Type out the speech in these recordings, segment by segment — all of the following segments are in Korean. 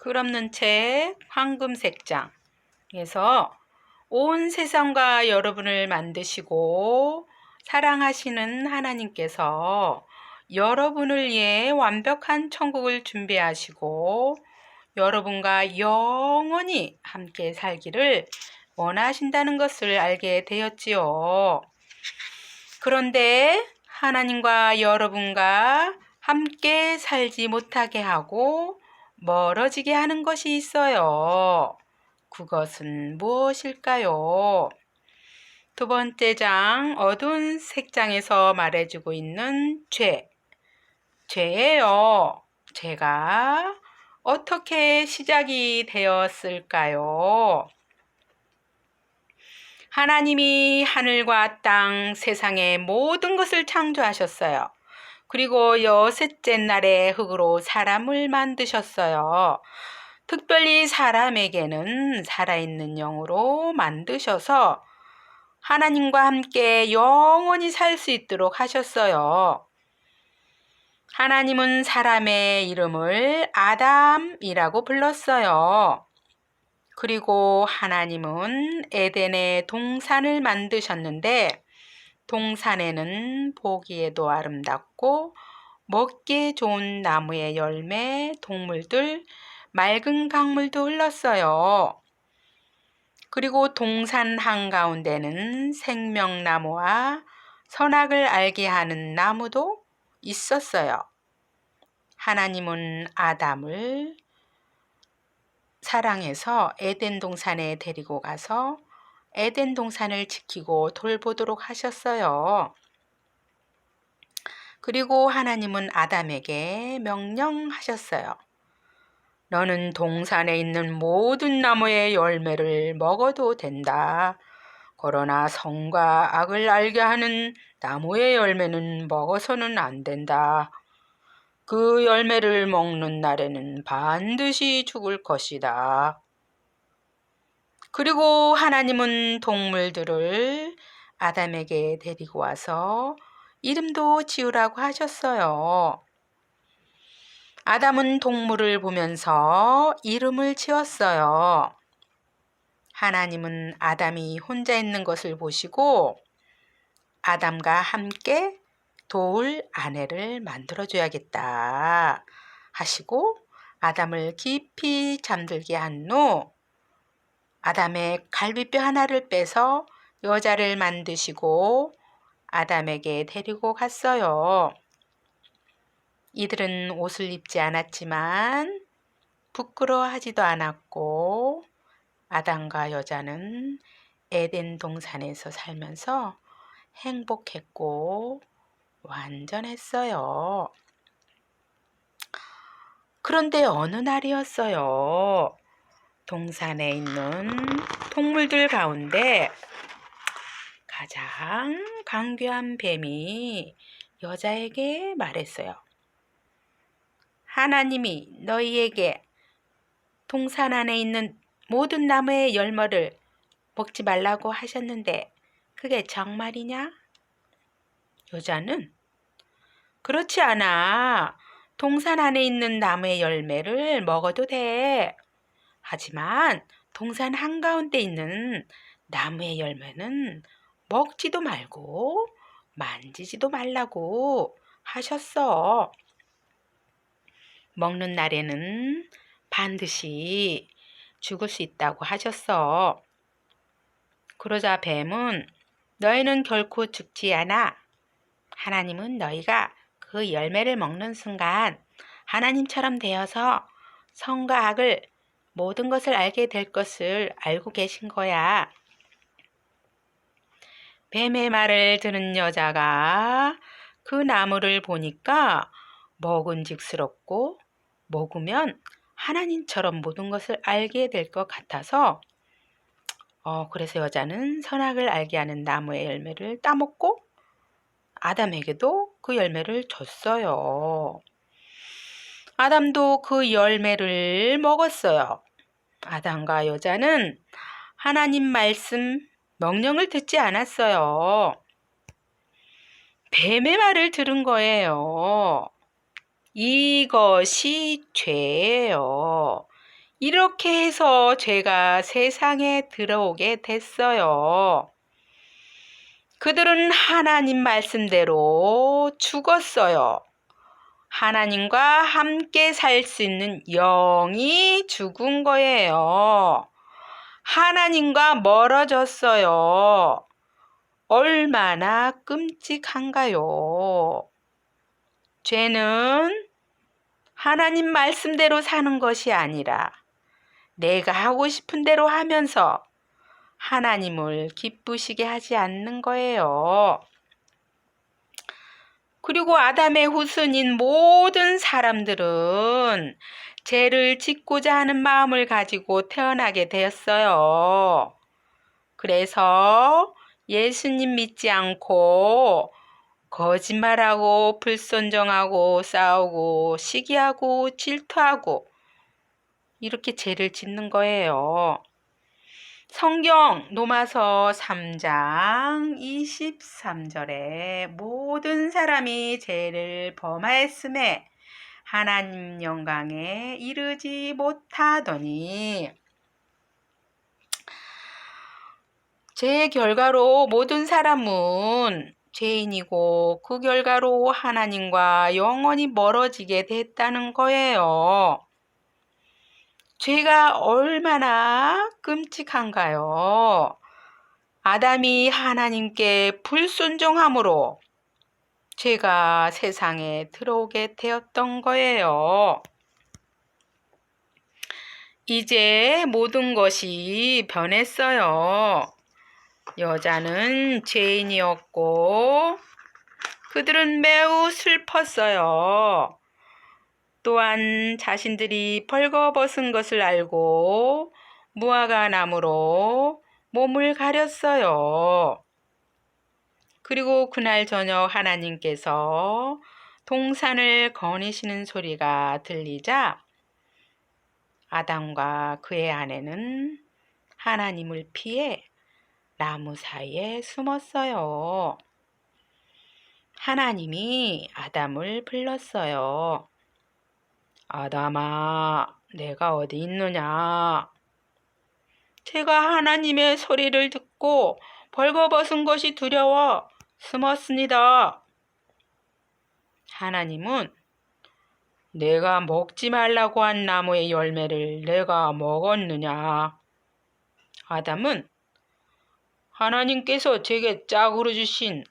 글 없는 책 황금색장에서 온 세상과 여러분을 만드시고 사랑하시는 하나님께서 여러분을 위해 완벽한 천국을 준비하시고 여러분과 영원히 함께 살기를 원하신다는 것을 알게 되었지요. 그런데 하나님과 여러분과 함께 살지 못하게 하고 멀어지게 하는 것이 있어요. 그것은 무엇일까요? 두 번째 장 어두운 색장에서 말해주고 있는 죄예요. 죄가 어떻게 시작이 되었을까요? 하나님이 하늘과 땅, 세상의 모든 것을 창조하셨어요. 그리고 여섯째 날에 흙으로 사람을 만드셨어요. 특별히 사람에게는 살아있는 영으로 만드셔서 하나님과 함께 영원히 살 수 있도록 하셨어요. 하나님은 사람의 이름을 아담이라고 불렀어요. 그리고 하나님은 에덴의 동산을 만드셨는데 동산에는 보기에도 아름답고 먹기에 좋은 나무의 열매, 동물들, 맑은 강물도 흘렀어요. 그리고 동산 한가운데는 생명나무와 선악을 알게 하는 나무도 있었어요. 하나님은 아담을 사랑해서 에덴 동산에 데리고 가서 에덴 동산을 지키고 돌보도록 하셨어요. 그리고 하나님은 아담에게 명령하셨어요. 너는 동산에 있는 모든 나무의 열매를 먹어도 된다. 그러나 선과 악을 알게 하는 나무의 열매는 먹어서는 안 된다. 그 열매를 먹는 날에는 반드시 죽을 것이다. 그리고 하나님은 동물들을 아담에게 데리고 와서 이름도 지으라고 하셨어요. 아담은 동물을 보면서 이름을 지었어요. 하나님은 아담이 혼자 있는 것을 보시고 아담과 함께 도울 아내를 만들어줘야겠다 하시고 아담을 깊이 잠들게 한 후 아담의 갈비뼈 하나를 빼서 여자를 만드시고 아담에게 데리고 갔어요. 이들은 옷을 입지 않았지만 부끄러워하지도 않았고 아담과 여자는 에덴 동산에서 살면서 행복했고 완전했어요. 그런데 어느 날이었어요. 동산에 있는 동물들 가운데 가장 강교한 뱀이 여자에게 말했어요. 하나님이 너희에게 동산 안에 있는 모든 나무의 열매를 먹지 말라고 하셨는데 그게 정말이냐? 여자는 그렇지 않아. 동산 안에 있는 나무의 열매를 먹어도 돼. 하지만 동산 한가운데 있는 나무의 열매는 먹지도 말고 만지지도 말라고 하셨어. 먹는 날에는 반드시 죽을 수 있다고 하셨어. 그러자 뱀은 너희는 결코 죽지 않아. 하나님은 너희가 그 열매를 먹는 순간 하나님처럼 되어서 선과 악을 모든 것을 알게 될 것을 알고 계신 거야. 뱀의 말을 들은 여자가 그 나무를 보니까 먹은직스럽고 먹으면 하나님처럼 모든 것을 알게 될 것 같아서 그래서 여자는 선악을 알게 하는 나무의 열매를 따먹고 아담에게도 그 열매를 줬어요. 아담도 그 열매를 먹었어요. 아담과 여자는 하나님 말씀, 명령을 듣지 않았어요. 뱀의 말을 들은 거예요. 이것이 죄예요. 이렇게 해서 죄가 세상에 들어오게 됐어요. 그들은 하나님 말씀대로 죽었어요. 하나님과 함께 살 수 있는 영이 죽은 거예요. 하나님과 멀어졌어요. 얼마나 끔찍한가요? 죄는 하나님 말씀대로 사는 것이 아니라 내가 하고 싶은 대로 하면서 하나님을 기쁘시게 하지 않는 거예요. 그리고 아담의 후손인 모든 사람들은 죄를 짓고자 하는 마음을 가지고 태어나게 되었어요. 그래서 예수님 믿지 않고 거짓말하고 불순종하고 싸우고 시기하고 질투하고 이렇게 죄를 짓는 거예요. 성경 로마서 3장 23절에 모든 사람이 죄를 범하였음에 하나님 영광에 이르지 못하더니, 죄의 결과로 모든 사람은 죄인이고 그 결과로 하나님과 영원히 멀어지게 됐다는 거예요. 죄가 얼마나 끔찍한가요? 아담이 하나님께 불순종함으로 죄가 세상에 들어오게 되었던 거예요. 이제 모든 것이 변했어요. 여자는 죄인이었고 그들은 매우 슬펐어요. 또한 자신들이 벌거벗은 것을 알고 무화과 나무로 몸을 가렸어요. 그리고 그날 저녁 하나님께서 동산을 거니시는 소리가 들리자 아담과 그의 아내는 하나님을 피해 나무 사이에 숨었어요. 하나님이 아담을 불렀어요. 아담아, 내가 어디 있느냐? 제가 하나님의 소리를 듣고 벌거벗은 것이 두려워 숨었습니다. 하나님은 내가 먹지 말라고 한 나무의 열매를 내가 먹었느냐? 아담은 하나님께서 제게 짝으로 주신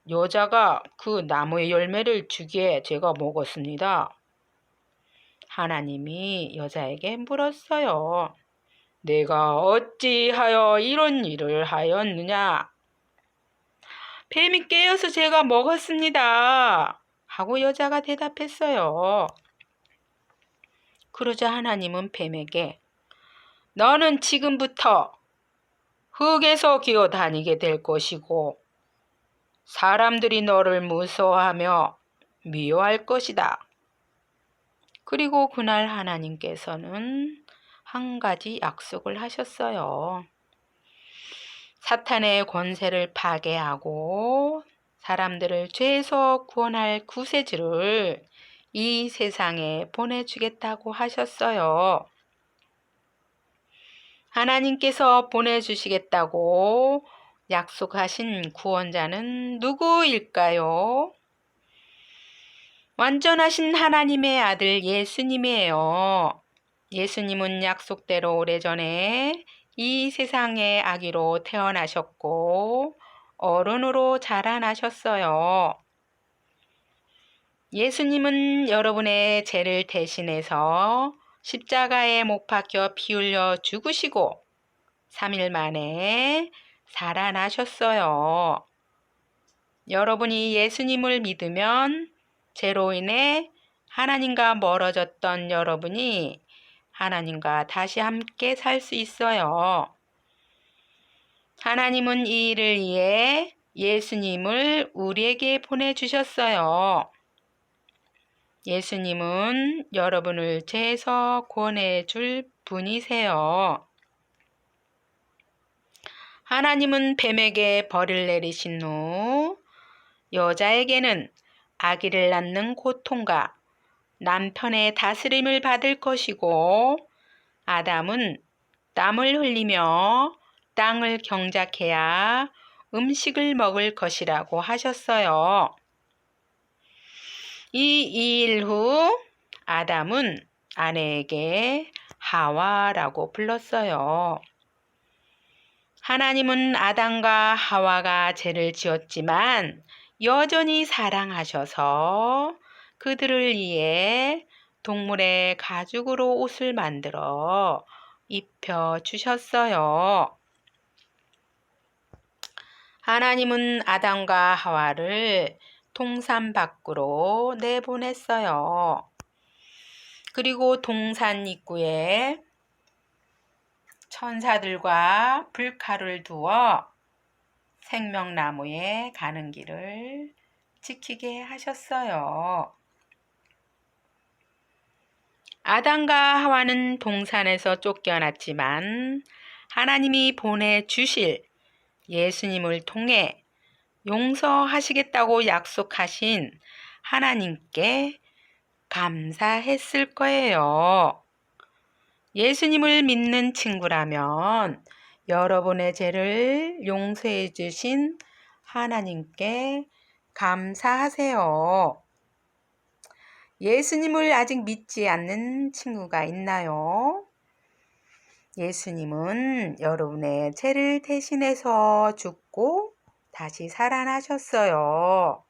여자가 그 나무의 열매를 주기에 제가 먹었습니다. 하나님이 여자에게 물었어요. 내가 어찌하여 이런 일을 하였느냐? 뱀이 깨어서 제가 먹었습니다. 하고 여자가 대답했어요. 그러자 하나님은 뱀에게 너는 지금부터 흙에서 기어 다니게 될 것이고 사람들이 너를 무서워하며 미워할 것이다. 그리고 그날 하나님께서는 한 가지 약속을 하셨어요. 사탄의 권세를 파괴하고 사람들을 죄에서 구원할 구세주를 이 세상에 보내주겠다고 하셨어요. 하나님께서 보내주시겠다고 약속하신 구원자는 누구일까요? 완전하신 하나님의 아들 예수님이에요. 예수님은 약속대로 오래전에 이 세상에 아기로 태어나셨고 어른으로 자라나셨어요. 예수님은 여러분의 죄를 대신해서 십자가에 못 박혀 피 흘려 죽으시고 3일 만에 살아나셨어요. 여러분이 예수님을 믿으면 죄로 인해 하나님과 멀어졌던 여러분이 하나님과 다시 함께 살 수 있어요. 하나님은 이 일을 위해 예수님을 우리에게 보내주셨어요. 예수님은 여러분을 죄에서 구원해 줄 분이세요. 하나님은 뱀에게 벌을 내리신 후 여자에게는 아기를 낳는 고통과 남편의 다스림을 받을 것이고 아담은 땀을 흘리며 땅을 경작해야 음식을 먹을 것이라고 하셨어요. 이 일 후 아담은 아내에게 하와라고 불렀어요. 하나님은 아담과 하와가 죄를 지었지만 여전히 사랑하셔서 그들을 위해 동물의 가죽으로 옷을 만들어 입혀 주셨어요. 하나님은 아담과 하와를 동산 밖으로 내보냈어요. 그리고 동산 입구에 천사들과 불칼을 두어 생명나무에 가는 길을 지키게 하셨어요. 아담과 하와는 동산에서 쫓겨났지만 하나님이 보내주실 예수님을 통해 용서하시겠다고 약속하신 하나님께 감사했을 거예요. 예수님을 믿는 친구라면 여러분의 죄를 용서해 주신 하나님께 감사하세요. 예수님을 아직 믿지 않는 친구가 있나요? 예수님은 여러분의 죄를 대신해서 죽고 다시 살아나셨어요.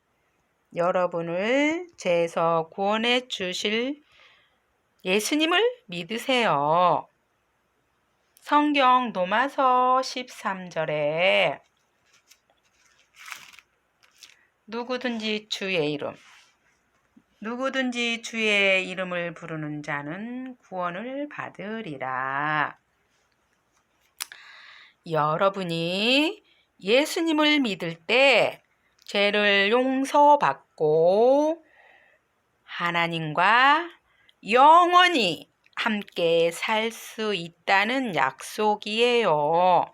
여러분을 죄에서 구원해 주실 예수님을 믿으세요. 성경 로마서 13절에 누구든지 주의 이름을 부르는 자는 구원을 받으리라. 여러분이 예수님을 믿을 때 죄를 용서받고 하나님과 영원히 함께 살 수 있다는 약속이에요.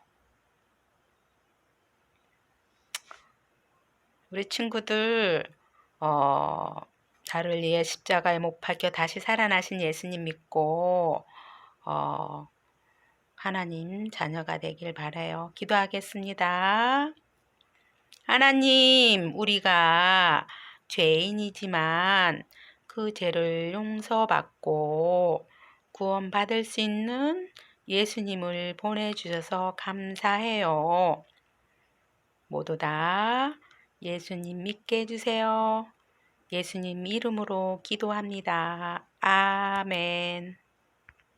우리 친구들 나를 위해 십자가에 못 박혀 다시 살아나신 예수님 믿고 하나님 자녀가 되길 바라요. 기도하겠습니다. 하나님, 우리가 죄인이지만 그 죄를 용서받고 구원받을 수 있는 예수님을 보내주셔서 감사해요. 모두 다 예수님 믿게 해주세요. 예수님 이름으로 기도합니다. 아멘.